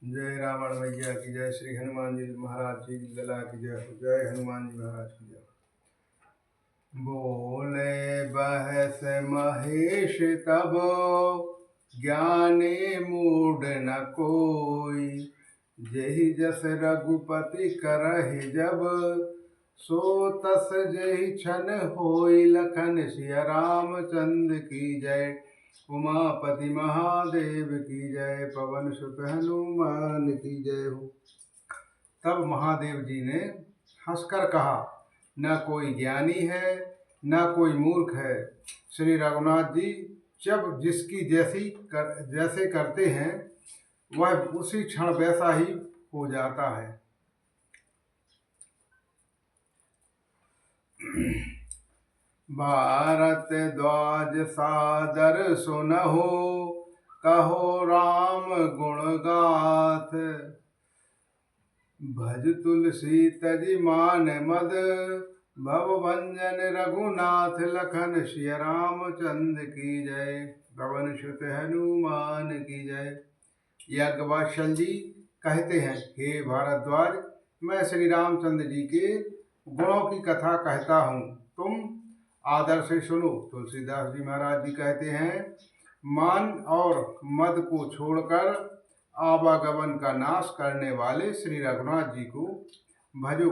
जय रावण भैया की जय। श्री हनुमान जी महाराज जी की लला की जय। जय हनुमान जी महाराज की जय। बोले बहस महेश तब ज्ञानी मूड न कोई, जेहि जस रघुपति करहि जब, सो तस जेहि छन होई। लखन सिया रामचंद्र की जय। उमापति महादेव की जय। पवन सुत हनुमान की जय हो। तब महादेव जी ने हंसकर कहा, न कोई ज्ञानी है न कोई मूर्ख है। श्री रघुनाथ जी जब जिसकी जैसे करते हैं वह उसी क्षण वैसा ही हो जाता है। भारत ध्वज सादर सुनहो, कहो राम गुण गाथ। भज तुलसी तजि मान मद, भव भंजन रघुनाथ। लखन सिया रामचंद्र की जय। पवन सुत हनुमान की जय। याज्ञवल्क्य जी कहते हैं, हे भारद्वाज, मैं श्री रामचंद्र जी के गुणों की कथा कहता हूँ, तुम आदर से सुनो। तुलसीदास जी महाराज जी कहते हैं, मान और मद को छोड़कर आवागमन का नाश करने वाले श्री रघुनाथ जी को भजो।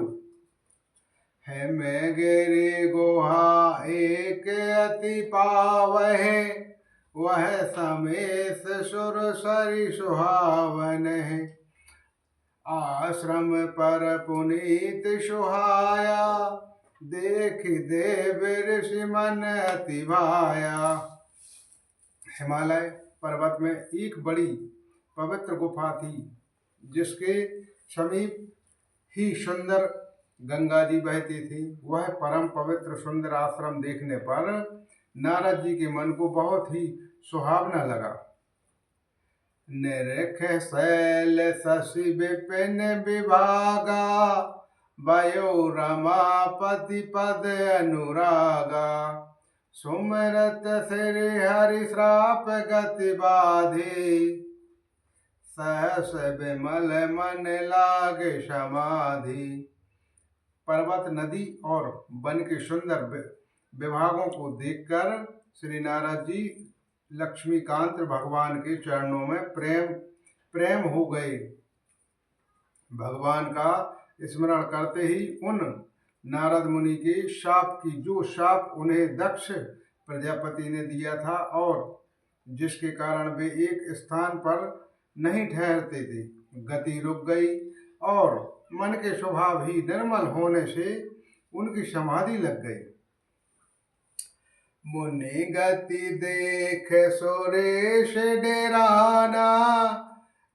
है मैं गेरे गोहा एक अति पावहे, वह समेस सुर सरि सुहावन है। आश्रम पर पुनीत सुहाया, देख देव ऋषि मन अति भाया। हिमालय पर्वत में एक बड़ी पवित्र गुफा थी, जिसके समीप ही सुंदर गंगा जी बहती थी। वह परम पवित्र सुंदर आश्रम देखने पर नारद जी के मन को बहुत ही सुहावना लगा। निरख शैल शशि विपिन विभागा, वयो रमापति पद अनुरागा। सुमरत श्री हरि श्राप गति बाधे, सहस विमल मन लागे समाधि। पर्वत, नदी और वन के सुंदर विभागों को देखकर श्री नारद जी लक्ष्मीकांत भगवान के चरणों में प्रेम हो गए। भगवान का स्मरण करते ही उन नारद मुनि के जो शाप उन्हें दक्ष प्रजापति ने दिया था और जिसके कारण वे एक स्थान पर नहीं ठहरते थे, गति रुक गई और मन के स्वभाव ही निर्मल होने से उनकी समाधि लग गई। मुनि गति देख सुरेश डेराना,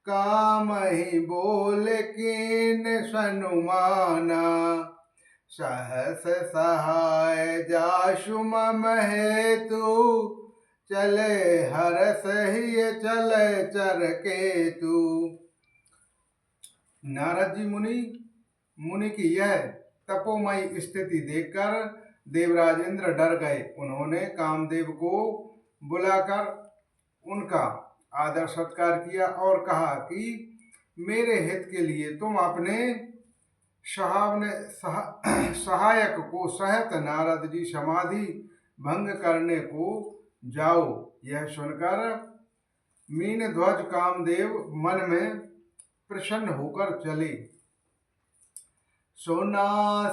काम ही बोल कीन सनुमाना। सहस सहाय जाशु मम हेतु, चले हरस ही चले चर केतु। नारद जी मुनि की यह तपोमयी स्थिति देखकर देवराज इंद्र डर गए। उन्होंने कामदेव को बुलाकर उनका आदर सत्कार किया और कहा कि मेरे हित के लिए तुम अपने सहायक को सहित नारद जी समाधि भंग करने को जाओ। यह सुनकर मीन ध्वज कामदेव मन में प्रसन्न होकर चले। सुना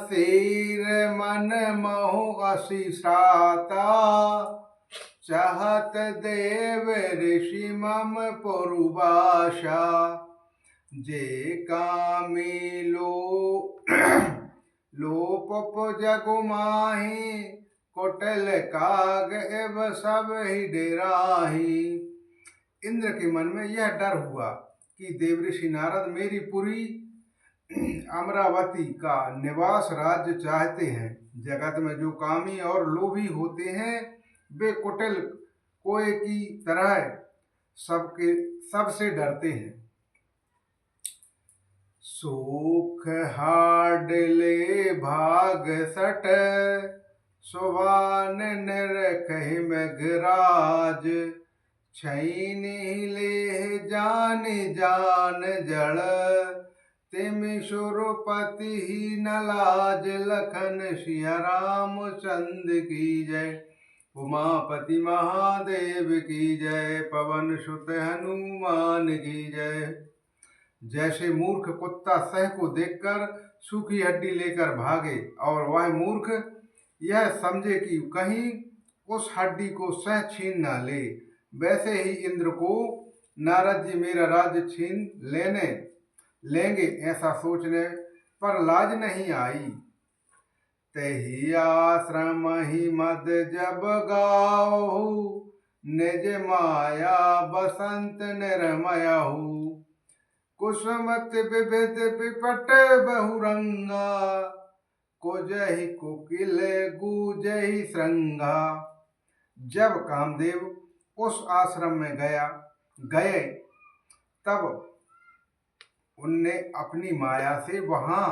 सिर मन महु असिसाता, चाहत देव ऋषि मम पुरुबाशा। जे कामी लोप जगु माही, कुटिल काग एव सब ही डेराही। इंद्र के मन में यह डर हुआ कि देवऋषि नारद मेरी पुरी अमरावती का निवास राज्य चाहते हैं। जगत में जो कामी और लोभी होते हैं वे कुटिल कोए की तरह सबसे डरते हैं। सुख हाडले भाग सट, सुबान निरखहि मेघराज। छईनि ले जान जान जड़, तिम सुरपति ही न लाज, लखन सिया रामचंद्र की जय। उमापति महादेव की जय, पवन सुत हनुमान की जय। जैसे मूर्ख कुत्ता सह को देखकर सूखी हड्डी लेकर भागे और वह मूर्ख यह समझे कि कहीं उस हड्डी को सह छीन न ले, वैसे ही इंद्र को नारद जी मेरा राज्य छीन लेंगे ऐसा सोचने पर लाज नहीं आई। तही आश्रम ही मद जब गाओ, निज माया बसंत निर्मयहु। कुसुमत विविध विपट बहुरंगा, कुजहि कुकिल गुजहि श्रृंगा। जब कामदेव उस आश्रम में गए तब उनने अपनी माया से वहां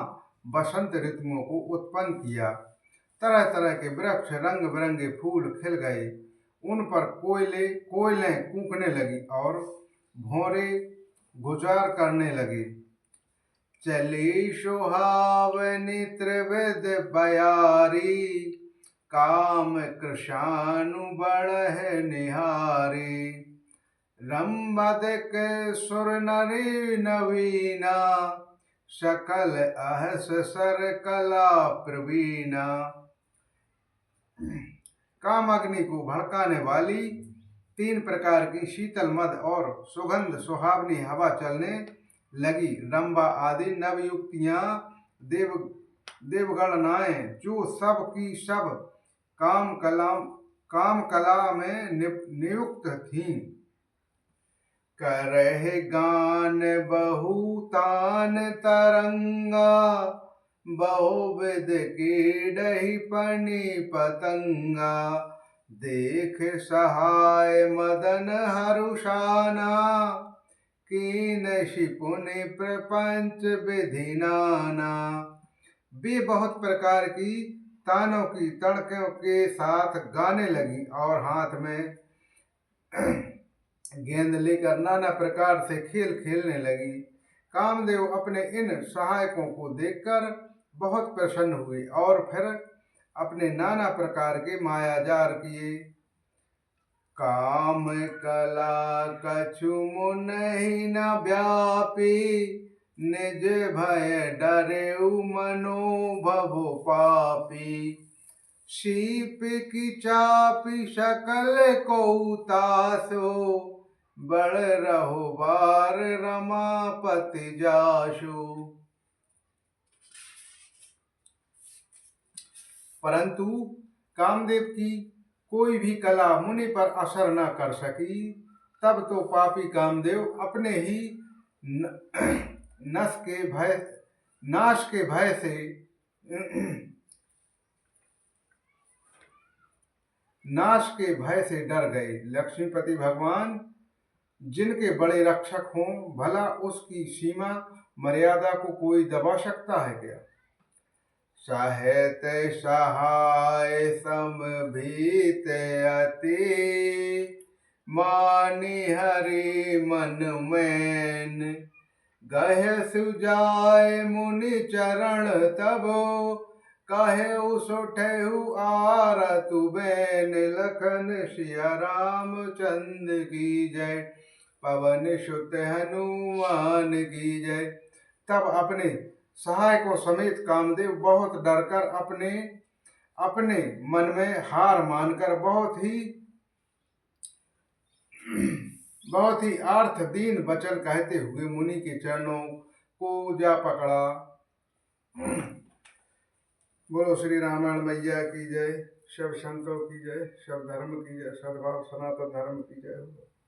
बसंत ऋतुओं को उत्पन्न किया। तरह तरह के वृक्ष, रंग बिरंगे फूल खिल गए, उन पर कोयलें कूकने लगी और भौरे गुजार करने लगे। चली सुहावनी त्रिविध बयारी, काम कृशानु बढ़ह निहारी। रंबदक सुर नरी नवीना, सकल अहस सर कला प्रवीणा। काम अग्नि को भड़काने वाली 3 प्रकार की शीतल मद और सुगंध सुहावनी हवा चलने लगी। रंबा आदि नवयुक्तियां देवगणनाएं जो सब की सब काम कला में नियुक्त थीं, करहे गान बहुतान तरंगा। बहुविध कीड़हि पनि पतंगा, देख सहाय मदन हरुषाना। कीन शिपुनि प्रपंच विधि नाना। वे बहुत प्रकार की तानों की तड़कों के साथ गाने लगी और हाथ में गेंद लेकर नाना प्रकार से खेल खेलने लगी। कामदेव अपने इन सहायकों को देखकर बहुत प्रसन्न हुए और फिर अपने नाना प्रकार के मायाजार किए। काम कला कछु मुनहि न व्यापी, निज भय डरेउ मनोभव पापी। सीप की चापी सकल को तासो, बड़ रहो बार रमापति जासु। परंतु कामदेव की कोई भी कला मुनि पर असर न कर सकी। तब तो पापी कामदेव अपने ही नाश के भय से डर गए। लक्ष्मीपति भगवान जिनके बड़े रक्षक हों, भला उसकी सीमा मर्यादा को कोई दबा सकता है क्या। सहेत सहाय समभीत अति, मानि हरि मन मैन। गह सुजाय मुनि चरण तबो, कहे सुठहु आरतु बैन। लखन सिया रामचंद्र की जय, पवन सुत हनुमान की जय। तब अपने सहायकों समेत कामदेव बहुत डरकर अपने मन में हार मानकर बहुत ही आर्थ दीन वचन कहते हुए मुनि के चरणों को जा पकड़ा। बोलो श्री रामायण मैया की जय, सब संतों की जय, सब धर्म की जय, सद्भाव सनातन धर्म की जय।